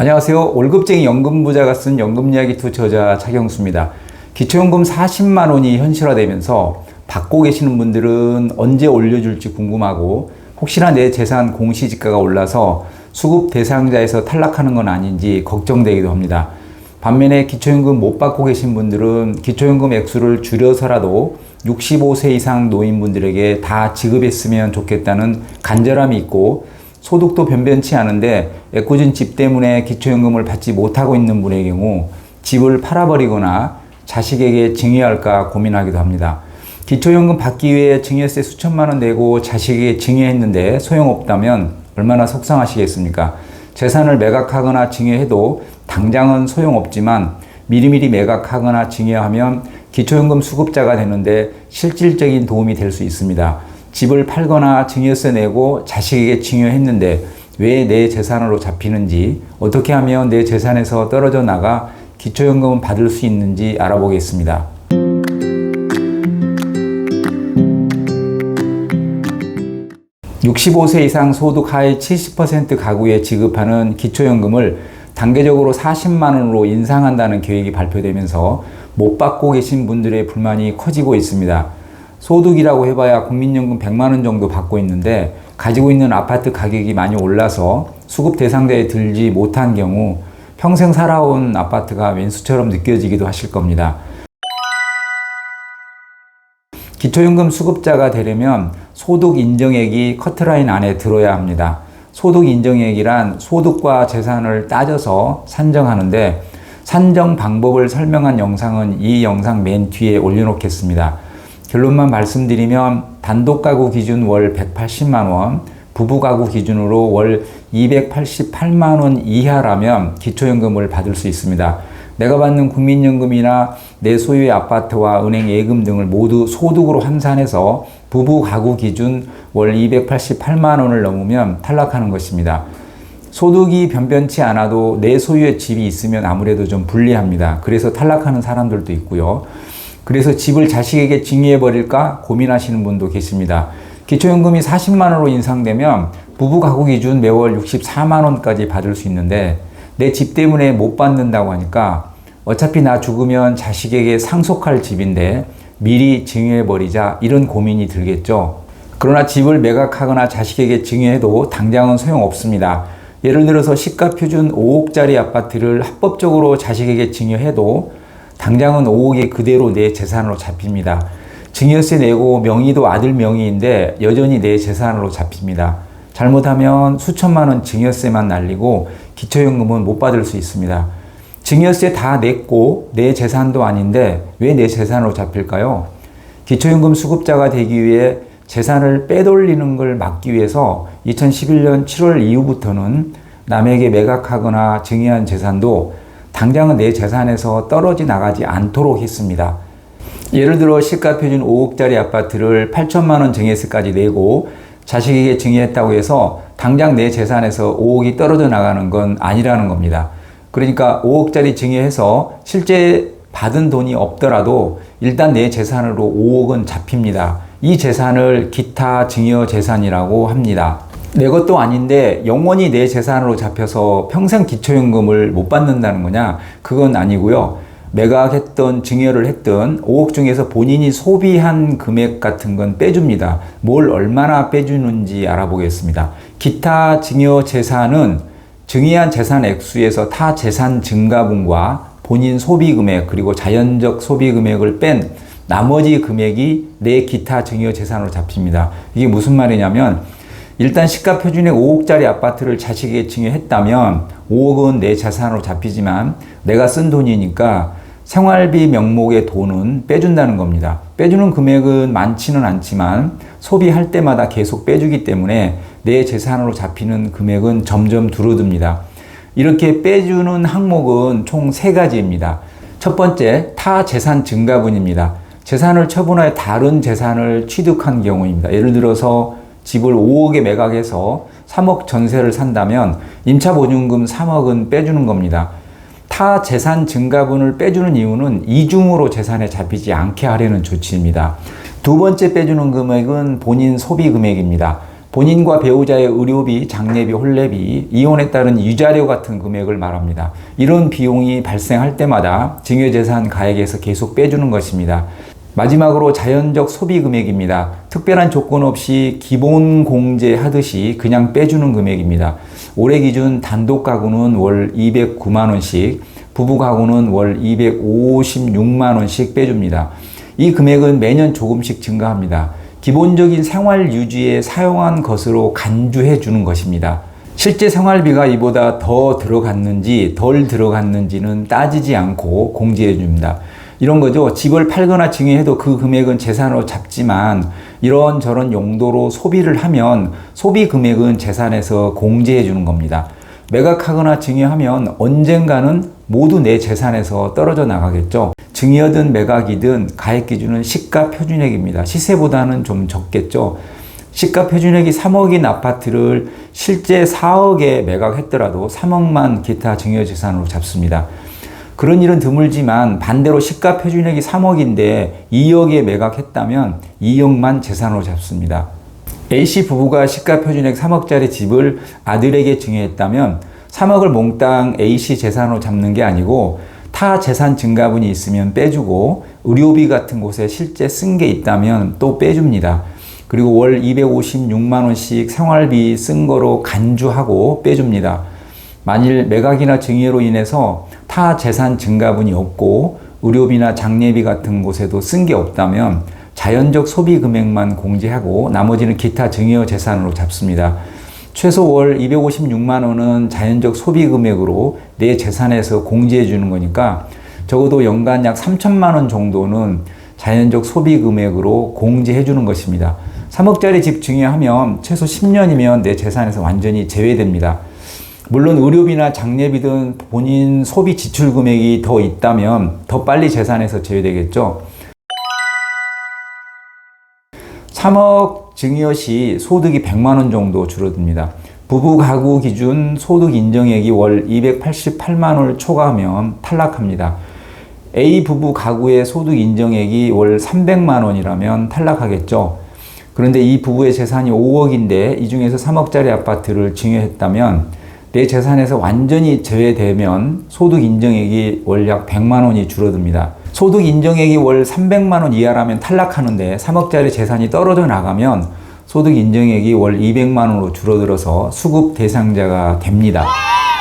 안녕하세요. 월급쟁이 연금부자가 쓴 연금이야기2 저자 차경수입니다. 기초연금 40만 원이 현실화되면서 받고 계시는 분들은 언제 올려줄지 궁금하고, 혹시나 내 재산 공시지가가 올라서 수급 대상자에서 탈락하는 건 아닌지 걱정되기도 합니다. 반면에 기초연금 못 받고 계신 분들은 기초연금 액수를 줄여서라도 65세 이상 노인분들에게 다 지급했으면 좋겠다는 간절함이 있고, 소득도 변변치 않은데 애꿎은 집 때문에 기초연금을 받지 못하고 있는 분의 경우 집을 팔아버리거나 자식에게 증여할까 고민하기도 합니다. 기초연금 받기 위해 증여세 수천만 원 내고 자식에게 증여했는데 소용없다면 얼마나 속상하시겠습니까? 재산을 매각하거나 증여해도 당장은 소용없지만 미리미리 매각하거나 증여하면 기초연금 수급자가 되는데 실질적인 도움이 될 수 있습니다. 집을 팔거나 증여세 내고 자식에게 증여했는데 왜 내 재산으로 잡히는지, 어떻게 하면 내 재산에서 떨어져 나가 기초연금을 받을 수 있는지 알아보겠습니다. (65세) 이상 소득 하위 70% 가구에 지급하는 기초연금을 단계적으로 40만 원으로 인상한다는 계획이 발표되면서 못 받고 계신 분들의 불만이 커지고 있습니다. 소득이라고 해봐야 국민연금 100만 원 정도 받고 있는데 가지고 있는 아파트 가격이 많이 올라서 수급 대상자에 들지 못한 경우 평생 살아온 아파트가 왼수처럼 느껴지기도 하실 겁니다. 기초연금 수급자가 되려면 소득 인정액이 커트라인 안에 들어야 합니다. 소득 인정액이란 소득과 재산을 따져서 산정하는데, 산정 방법을 설명한 영상은 이 영상 맨 뒤에 올려놓겠습니다. 결론만 말씀드리면 단독 가구 기준 월 180만 원, 부부 가구 기준으로 월 288만 원 이하라면 기초연금을 받을 수 있습니다. 내가 받는 국민연금이나 내 소유의 아파트와 은행 예금 등을 모두 소득으로 환산해서 부부 가구 기준 월 288만 원을 넘으면 탈락하는 것입니다. 소득이 변변치 않아도 내 소유의 집이 있으면 아무래도 좀 불리합니다. 그래서 탈락하는 사람들도 있고요. 그래서 집을 자식에게 증여해버릴까 고민하시는 분도 계십니다. 기초연금이 40만 원으로 인상되면 부부 가구 기준 매월 64만 원까지 받을 수 있는데, 내 집 때문에 못 받는다고 하니까 어차피 나 죽으면 자식에게 상속할 집인데 미리 증여해버리자, 이런 고민이 들겠죠. 그러나 집을 매각하거나 자식에게 증여해도 당장은 소용없습니다. 예를 들어서 시가 표준 5억짜리 아파트를 합법적으로 자식에게 증여해도 당장은 5억이 그대로 내 재산으로 잡힙니다. 증여세 내고 명의도 아들 명의인데 여전히 내 재산으로 잡힙니다. 잘못하면 수천만 원 증여세만 날리고 기초연금은 못 받을 수 있습니다. 증여세 다 냈고 내 재산도 아닌데 왜 내 재산으로 잡힐까요? 기초연금 수급자가 되기 위해 재산을 빼돌리는 걸 막기 위해서 2011년 7월 이후부터는 남에게 매각하거나 증여한 재산도 당장은 내 재산에서 떨어져 나가지 않도록 했습니다. 예를 들어 시가 표준 5억짜리 아파트를 8천만 원 증여세까지 내고 자식에게 증여했다고 해서 당장 내 재산에서 5억이 떨어져 나가는 건 아니라는 겁니다. 그러니까 5억짜리 증여해서 실제 받은 돈이 없더라도 일단 내 재산으로 5억은 잡힙니다. 이 재산을 기타 증여 재산이라고 합니다. 내 것도 아닌데 영원히 내 재산으로 잡혀서 평생 기초연금을 못 받는다는 거냐? 그건 아니고요. 매각했던 증여를 했던 5억 중에서 본인이 소비한 금액 같은 건 빼줍니다. 뭘 얼마나 빼주는지 알아보겠습니다. 기타 증여 재산은 증여한 재산 액수에서 타 재산 증가분과 본인 소비 금액 그리고 자연적 소비 금액을 뺀 나머지 금액이 내 기타 증여 재산으로 잡힙니다. 이게 무슨 말이냐면, 일단 시가 표준의 5억짜리 아파트를 자식에게 증여했다면 5억은 내 자산으로 잡히지만 내가 쓴 돈이니까 생활비 명목의 돈은 빼준다는 겁니다. 빼주는 금액은 많지는 않지만 소비할 때마다 계속 빼주기 때문에 내 재산으로 잡히는 금액은 점점 줄어듭니다. 이렇게 빼주는 항목은 총 3가지입니다. 첫 번째, 타 재산 증가분입니다. 재산을 처분하여 다른 재산을 취득한 경우입니다. 예를 들어서 집을 5억에 매각해서 3억 전세를 산다면 임차보증금 3억은 빼주는 겁니다. 타 재산 증가분을 빼주는 이유는 이중으로 재산에 잡히지 않게 하려는 조치입니다. 두 번째 빼주는 금액은 본인 소비 금액입니다. 본인과 배우자의 의료비, 장례비, 혼례비, 이혼에 따른 유자료 같은 금액을 말합니다. 이런 비용이 발생할 때마다 증여재산 가액에서 계속 빼주는 것입니다. 마지막으로 자연적 소비 금액입니다. 특별한 조건 없이 기본 공제하듯이 그냥 빼주는 금액입니다. 올해 기준 단독 가구는 월 209만 원씩, 부부 가구는 월 256만 원씩 빼줍니다. 이 금액은 매년 조금씩 증가합니다. 기본적인 생활 유지에 사용한 것으로 간주해 주는 것입니다. 실제 생활비가 이보다 더 들어갔는지 덜 들어갔는지는 따지지 않고 공제해 줍니다. 이런 거죠. 집을 팔거나 증여해도 그 금액은 재산으로 잡지만 이런저런 용도로 소비를 하면 소비 금액은 재산에서 공제해 주는 겁니다. 매각하거나 증여하면 언젠가는 모두 내 재산에서 떨어져 나가겠죠. 증여든 매각이든 가액 기준은 시가 표준액입니다. 시세보다는 좀 적겠죠. 시가 표준액이 3억인 아파트를 실제 4억에 매각했더라도 3억만 기타 증여재산으로 잡습니다. 그런 일은 드물지만 반대로 시가 표준액이 3억인데 2억에 매각했다면 2억만 재산으로 잡습니다. A씨 부부가 시가 표준액 3억짜리 집을 아들에게 증여했다면 3억을 몽땅 A씨 재산으로 잡는 게 아니고 타 재산 증가분이 있으면 빼주고 의료비 같은 곳에 실제 쓴 게 있다면 또 빼줍니다. 그리고 월 256만 원씩 생활비 쓴 거로 간주하고 빼줍니다. 만일 매각이나 증여로 인해서 타 재산 증가분이 없고 의료비나 장례비 같은 곳에도 쓴 게 없다면 자연적 소비 금액만 공제하고 나머지는 기타 증여 재산으로 잡습니다. 최소 월 256만 원은 자연적 소비 금액으로 내 재산에서 공제해 주는 거니까 적어도 연간 약 3천만 원 정도는 자연적 소비 금액으로 공제해 주는 것입니다. 3억짜리 집 증여하면 최소 10년이면 내 재산에서 완전히 제외됩니다. 물론 의료비나 장례비 등 본인 소비 지출 금액이 더 있다면 더 빨리 재산에서 제외되겠죠. 3억 증여 시 소득이 100만 원 정도 줄어듭니다. 부부 가구 기준 소득 인정액이 월 288만 원을 초과하면 탈락합니다. A 부부 가구의 소득 인정액이 월 300만 원이라면 탈락하겠죠. 그런데 이 부부의 재산이 5억인데 이 중에서 3억짜리 아파트를 증여했다면 내 재산에서 완전히 제외되면 소득 인정액이 월 약 100만 원이 줄어듭니다. 소득 인정액이 월 300만 원 이하라면 탈락하는데 3억짜리 재산이 떨어져 나가면 소득 인정액이 월 200만 원으로 줄어들어서 수급 대상자가 됩니다.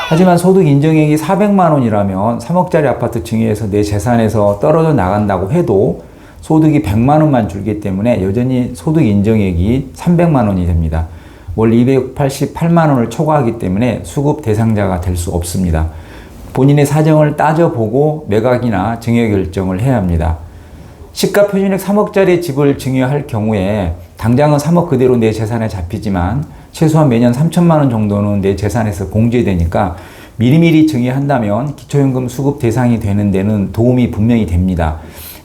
하지만 소득 인정액이 400만 원이라면 3억짜리 아파트 증여해서 내 재산에서 떨어져 나간다고 해도 소득이 100만 원만 줄기 때문에 여전히 소득 인정액이 300만 원이 됩니다. 월 288만 원을 초과하기 때문에 수급 대상자가 될 수 없습니다. 본인의 사정을 따져보고 매각이나 증여 결정을 해야 합니다. 시가 표준액 3억짜리 집을 증여할 경우에 당장은 3억 그대로 내 재산에 잡히지만 최소한 매년 3천만 원 정도는 내 재산에서 공제되니까 미리미리 증여한다면 기초연금 수급 대상이 되는 데는 도움이 분명히 됩니다.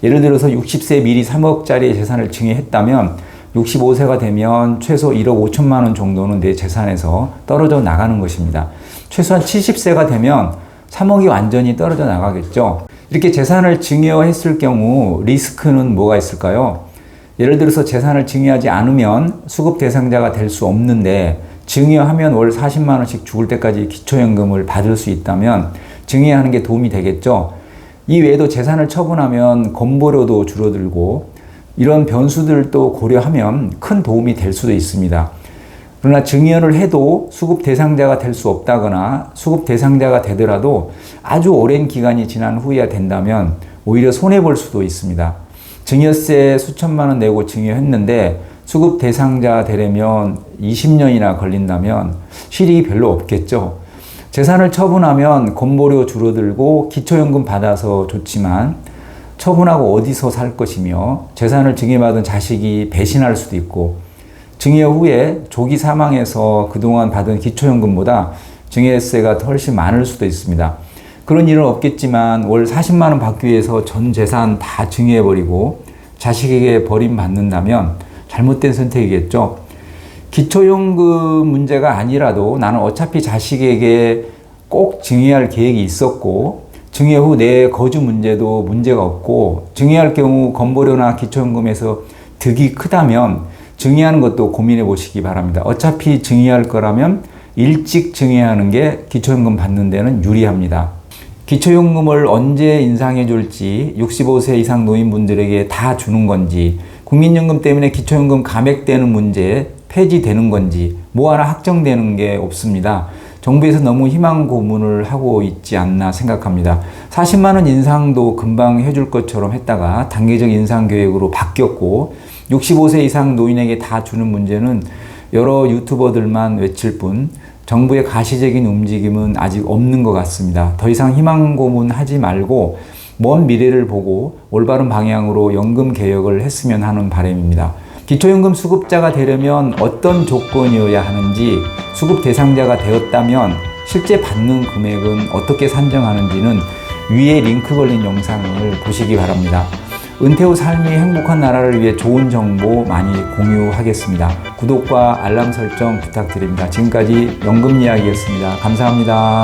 예를 들어서 60세 미리 3억짜리 재산을 증여했다면 65세가 되면 최소 1억 5천만 원 정도는 내 재산에서 떨어져 나가는 것입니다. 최소한 70세가 되면 3억이 완전히 떨어져 나가겠죠. 이렇게 재산을 증여했을 경우 리스크는 뭐가 있을까요? 예를 들어서 재산을 증여하지 않으면 수급 대상자가 될 수 없는데 증여하면 월 40만 원씩 죽을 때까지 기초연금을 받을 수 있다면 증여하는 게 도움이 되겠죠. 이 외에도 재산을 처분하면 건보료도 줄어들고 이런 변수들도 고려하면 큰 도움이 될 수도 있습니다. 그러나 증여를 해도 수급 대상자가 될 수 없다거나 수급 대상자가 되더라도 아주 오랜 기간이 지난 후에야 된다면 오히려 손해볼 수도 있습니다. 증여세 수천만 원 내고 증여했는데 수급 대상자 되려면 20년이나 걸린다면 실익이 별로 없겠죠. 재산을 처분하면 건보료 줄어들고 기초연금 받아서 좋지만 처분하고 어디서 살 것이며 재산을 증여받은 자식이 배신할 수도 있고 증여 후에 조기 사망해서 그동안 받은 기초연금보다 증여세가 훨씬 많을 수도 있습니다. 그런 일은 없겠지만 월 40만 원 받기 위해서 전 재산 다 증여해버리고 자식에게 버림받는다면 잘못된 선택이겠죠. 기초연금 문제가 아니라도 나는 어차피 자식에게 꼭 증여할 계획이 있었고 증여 후 내 거주 문제도 문제가 없고 증여할 경우 건보료나 기초연금에서 득이 크다면 증여하는 것도 고민해 보시기 바랍니다. 어차피 증여할 거라면 일찍 증여하는 게 기초연금 받는 데는 유리합니다. 기초연금을 언제 인상해 줄지, 65세 이상 노인분들에게 다 주는 건지, 국민연금 때문에 기초연금 감액되는 문제 폐지되는 건지 뭐 하나 확정되는 게 없습니다. 정부에서 너무 희망 고문을 하고 있지 않나 생각합니다. 40만 원 인상도 금방 해줄 것처럼 했다가 단계적 인상 계획으로 바뀌었고, 65세 이상 노인에게 다 주는 문제는 여러 유튜버들만 외칠 뿐 정부의 가시적인 움직임은 아직 없는 것 같습니다. 더 이상 희망 고문하지 말고 먼 미래를 보고 올바른 방향으로 연금 개혁을 했으면 하는 바람입니다. 기초연금 수급자가 되려면 어떤 조건이어야 하는지, 수급 대상자가 되었다면 실제 받는 금액은 어떻게 산정하는지는 위에 링크 걸린 영상을 보시기 바랍니다. 은퇴 후 삶이 행복한 나라를 위해 좋은 정보 많이 공유하겠습니다. 구독과 알람 설정 부탁드립니다. 지금까지 연금 이야기였습니다. 감사합니다.